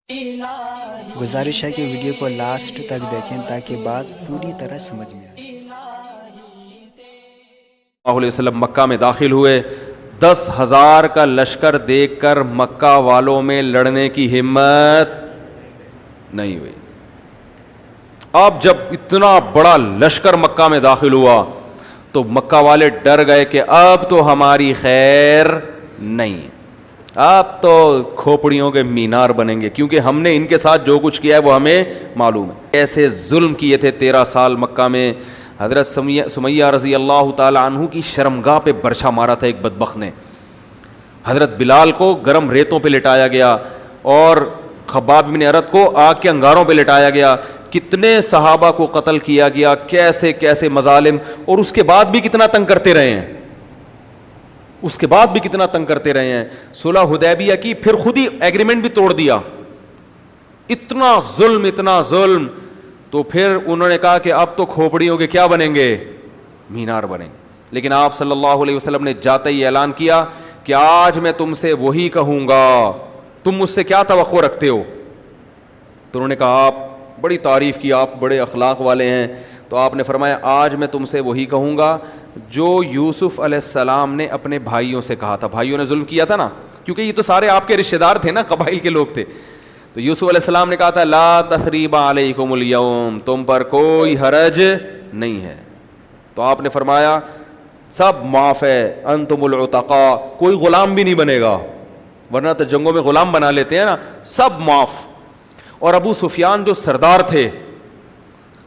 گزارش ہے کہ ویڈیو کو لاسٹ تک دیکھیں تاکہ بات پوری طرح سمجھ میں آئے۔ اللہ علیہ وسلم مکہ میں داخل ہوئے، 10,000 کا لشکر دیکھ کر مکہ والوں میں لڑنے کی ہمت نہیں ہوئی۔ اب جب اتنا بڑا لشکر مکہ میں داخل ہوا تو مکہ والے ڈر گئے کہ اب تو ہماری خیر نہیں، اب تو کھوپڑیوں کے مینار بنیں گے، کیونکہ ہم نے ان کے ساتھ جو کچھ کیا ہے وہ ہمیں معلوم ہے۔ ایسے ظلم کیے تھے 13 سال مکہ میں۔ حضرت سمیہ رضی اللہ تعالی عنہ کی شرمگاہ پہ برچھا مارا تھا ایک بدبخت نے۔ حضرت بلال کو گرم ریتوں پہ لٹایا گیا اور خباب بن ارت کو آگ کے انگاروں پہ لٹایا گیا۔ کتنے صحابہ کو قتل کیا گیا، کیسے کیسے مظالم، اور اس کے بعد بھی کتنا تنگ کرتے رہے ہیں، اس کے بعد بھی کتنا تنگ کرتے رہے ہیں۔ صلح حدیبیہ کی، پھر خود ہی ایگریمنٹ بھی توڑ دیا۔ اتنا ظلم، اتنا ظلم، تو پھر انہوں نے کہا کہ اب تو کھوپڑیوں کے کیا بنیں گے، مینار بنیں گے۔ لیکن آپ صلی اللہ علیہ وسلم نے جاتے ہی اعلان کیا کہ آج میں تم سے وہی کہوں گا، تم مجھ سے کیا توقع رکھتے ہو؟ تو انہوں نے کہا آپ بڑی تعریف کی، آپ بڑے اخلاق والے ہیں۔ تو آپ نے فرمایا آج میں تم سے وہی کہوں گا جو یوسف علیہ السلام نے اپنے بھائیوں سے کہا تھا۔ بھائیوں نے ظلم کیا تھا نا، کیونکہ یہ تو سارے آپ کے رشتہ دار تھے نا، قبائل کے لوگ تھے۔ تو یوسف علیہ السلام نے کہا تھا لا تثریب علیکم اليوم، تم پر کوئی حرج نہیں ہے۔ تو آپ نے فرمایا سب معاف ہے، انتم العتقاء، کوئی غلام بھی نہیں بنے گا، ورنہ تو جنگوں میں غلام بنا لیتے ہیں نا، سب معاف۔ اور ابو سفیان جو سردار تھے،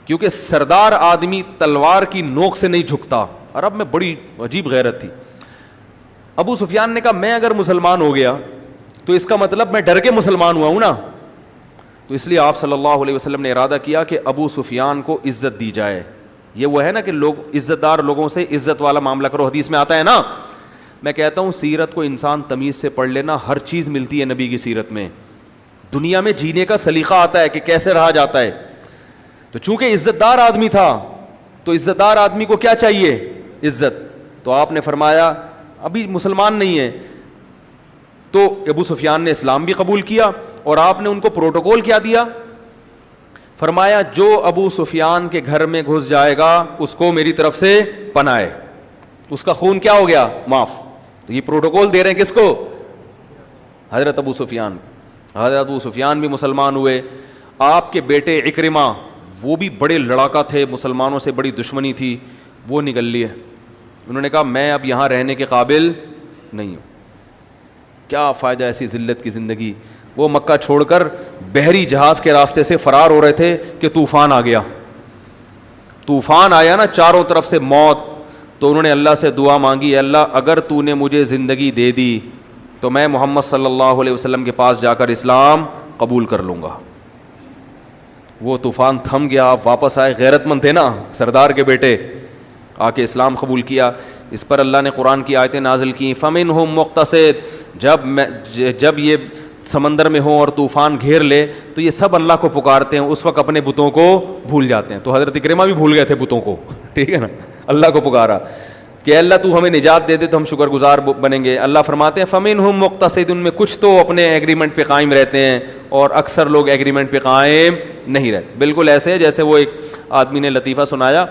کیونکہ سردار آدمی تلوار کی نوک سے نہیں جھکتا، عرب میں بڑی عجیب غیرت تھی۔ ابو سفیان نے کہا میں اگر مسلمان ہو گیا تو اس کا مطلب میں ڈر کے مسلمان ہوا ہوں نا، تو اس لیے آپ صلی اللہ علیہ وسلم نے ارادہ کیا کہ ابو سفیان کو عزت دی جائے۔ یہ وہ ہے نا کہ لوگ عزت دار لوگوں سے عزت والا معاملہ کرو، حدیث میں آتا ہے نا۔ میں کہتا ہوں سیرت کو انسان تمیز سے پڑھ لینا، ہر چیز ملتی ہے نبی کی سیرت میں، دنیا میں جینے کا سلیقہ آتا ہے کہ کیسے رہا جاتا ہے۔ تو چونکہ عزت دار آدمی تھا تو عزت دار آدمی کو کیا چاہیے، عزت۔ تو آپ نے فرمایا ابھی مسلمان نہیں ہے، تو ابو سفیان نے اسلام بھی قبول کیا، اور آپ نے ان کو پروٹوکول کیا دیا، فرمایا جو ابو سفیان کے گھر میں گھس جائے گا اس کو میری طرف سے پناہ ہے، اس کا خون کیا ہو گیا، معاف۔ تو یہ پروٹوکول دے رہے ہیں کس کو، حضرت ابو سفیان۔ حضرت ابو سفیان بھی مسلمان ہوئے۔ آپ کے بیٹے عکرمہ، وہ بھی بڑے لڑاکا تھے، مسلمانوں سے بڑی دشمنی تھی، وہ نکل لیے۔ انہوں نے کہا میں اب یہاں رہنے کے قابل نہیں ہوں، کیا فائدہ ایسی ذلت کی زندگی۔ وہ مکہ چھوڑ کر بحری جہاز کے راستے سے فرار ہو رہے تھے کہ طوفان آ گیا۔ طوفان آیا نا، چاروں طرف سے موت۔ تو انہوں نے اللہ سے دعا مانگی، اللہ اگر تو نے مجھے زندگی دے دی تو میں محمد صلی اللہ علیہ وسلم کے پاس جا کر اسلام قبول کر لوں گا۔ وہ طوفان تھم گیا، آپ واپس آئے، غیرت مند تھے نا سردار کے بیٹے، آ کے اسلام قبول کیا۔ اس پر اللہ نے قرآن کی آیتیں نازل کی، فَمِنْهُمْ مُقْتَصِدٌ، جب یہ سمندر میں ہوں اور طوفان گھیر لے تو یہ سب اللہ کو پکارتے ہیں، اس وقت اپنے بتوں کو بھول جاتے ہیں۔ تو حضرت اکرمہ بھی بھول گئے تھے بتوں کو، ٹھیک ہے نا، اللہ کو پکارا کہ اللہ تو ہمیں نجات دے دے تو ہم شکر گزار بنیں گے۔ اللہ فرماتے ہیں فَمِنْهُمْ مُقْتَصِدٌ، ان میں کچھ تو اپنے ایگریمنٹ پہ قائم رہتے ہیں اور اکثر لوگ ایگریمنٹ پہ قائم نہیں رہتے۔ بالکل ایسے جیسے وہ ایک آدمی نے لطیفہ سنایا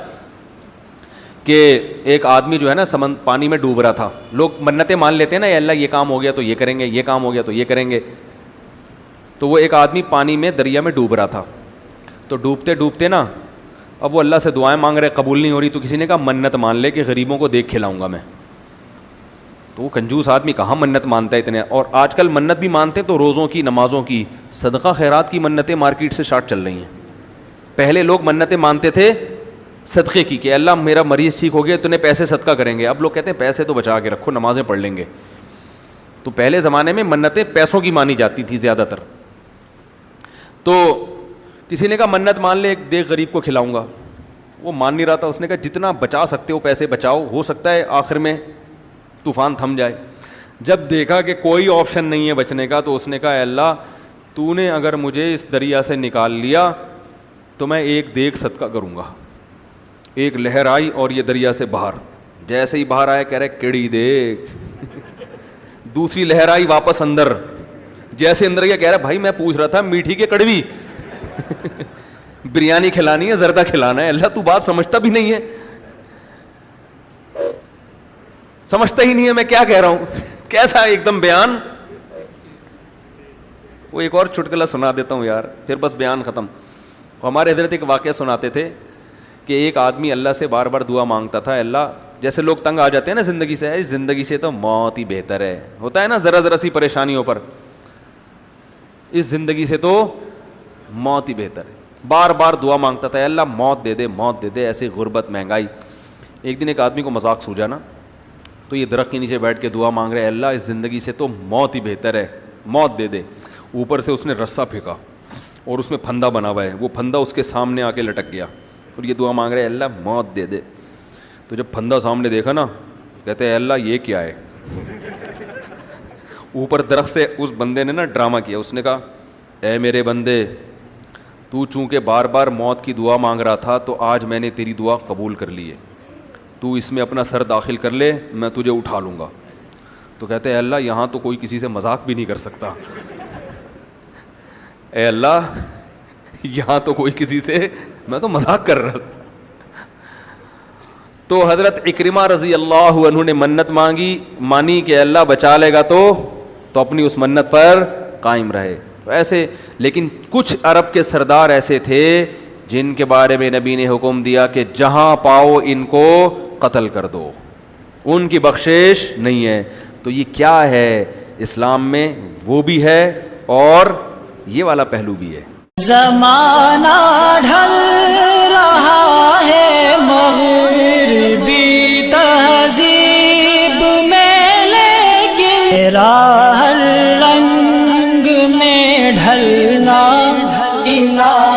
کہ ایک آدمی جو ہے نا پانی میں ڈوب رہا تھا، لوگ منتیں مان لیتے ہیں نا، اللہ یہ کام ہو گیا تو یہ کریں گے، یہ کام ہو گیا تو یہ کریں گے۔ تو وہ ایک آدمی پانی میں دریا میں ڈوب رہا تھا، تو ڈوبتے ڈوبتے نا اب وہ اللہ سے دعائیں مانگ رہے، قبول نہیں ہو رہی، تو کسی نے کہا منت مان لے کہ غریبوں کو دیکھ کھلاؤں گا میں۔ تو وہ کنجوس آدمی کہاں منت مانتا ہے اتنے، اور آج کل منت بھی مانتے تو روزوں کی، نمازوں کی، صدقہ خیرات کی منتیں مارکیٹ سے شارٹ چل رہی ہیں۔ پہلے لوگ منتیں مانتے تھے صدقے کی کہ اللہ میرا مریض ٹھیک ہو گیا تو انہیں پیسے صدقہ کریں گے، اب لوگ کہتے ہیں پیسے تو بچا کے رکھو، نمازیں پڑھ لیں گے۔ تو پہلے زمانے میں منتیں پیسوں کی مانی جاتی تھی زیادہ تر۔ تو کسی نے کہا منت مان لے، ایک دیکھ غریب کو کھلاؤں گا، وہ مان نہیں رہا تھا۔ اس نے کہا جتنا بچا سکتے ہو پیسے بچاؤ، ہو سکتا ہے آخر میں طوفان تھم جائے۔ جب دیکھا کہ کوئی آپشن نہیں ہے بچنے کا تو اس نے کہا اے اللہ تو نے اگر مجھے اس دریا سے نکال لیا تو میں ایک دیکھ صدقہ کروں گا۔ ایک لہر آئی اور یہ دریا سے باہر، جیسے ہی باہر آیا کہہ رہے کیڑی دیکھ، دوسری لہر آئی واپس اندر، جیسے اندر کیا کہہ رہا بھائی میں پوچھ رہا تھا میٹھی کے کڑوی بریانی کھلانی ہے زردہ کھلانا ہے, اللہ تو بات سمجھتا بھی نہیں ہے, سمجھتا ہی نہیں ہے میں کیا کہہ رہا ہوں, کیسا ایک دم بیان. وہ ایک اور چٹکلا سنا دیتا ہوں یار, پھر بس بیان ختم. ہمارے حضرت ایک واقعہ سناتے تھے کہ ایک آدمی اللہ سے بار بار دعا مانگتا تھا, اللہ جیسے لوگ تنگ آ جاتے ہیں نا زندگی سے, اس زندگی سے تو موت ہی بہتر ہے, ہوتا ہے نا ذرا ذرا سی پریشانیوں پر, اس زندگی سے تو موت ہی بہتر ہے. بار بار دعا مانگتا تھا, اللہ موت دے دے موت دے دے, ایسے غربت مہنگائی. ایک دن ایک آدمی کو مذاق سوجا نا, تو یہ درخت کے نیچے بیٹھ کے دعا مانگ رہے, اللہ اس زندگی سے تو موت ہی بہتر ہے, موت دے دے. اوپر سے اس نے رسا پھینکا اور اس میں پھندا بنا ہوا ہے, وہ پھندا اس کے سامنے آ کے لٹک گیا, اور یہ دعا مانگ رہے اللہ موت دے دے. تو جب پھندا سامنے دیکھا نا, کہتے ہیں اللہ یہ کیا ہے. اوپر درخت سے اس بندے نے نا ڈرامہ کیا, اس نے کہا اے میرے بندے, تو چونکہ بار بار موت کی دعا مانگ رہا تھا تو آج میں نے تیری دعا قبول کر لی ہے, تو اس میں اپنا سر داخل کر لے, میں تجھے اٹھا لوں گا. تو کہتے ہیں اللہ یہاں تو کوئی کسی سے مذاق بھی نہیں کر سکتا, اے اللہ یہاں تو کوئی کسی سے, میں تو مذاق کر رہا تھا. تو حضرت اکرمہ رضی اللہ عنہ نے منت مانی کہ اللہ بچا لے گا تو اپنی اس منت پر قائم رہے. تو ایسے, لیکن کچھ عرب کے سردار ایسے تھے جن کے بارے میں نبی نے حکم دیا کہ جہاں پاؤ ان کو قتل کر دو, ان کی بخشش نہیں ہے. تو یہ کیا ہے اسلام میں, وہ بھی ہے اور یہ والا پہلو بھی ہے. زمانہ ڈھل رہا ہے مغربی تہذیب میں, لیکن میرا ہر رنگ میں ڈھلنا الہ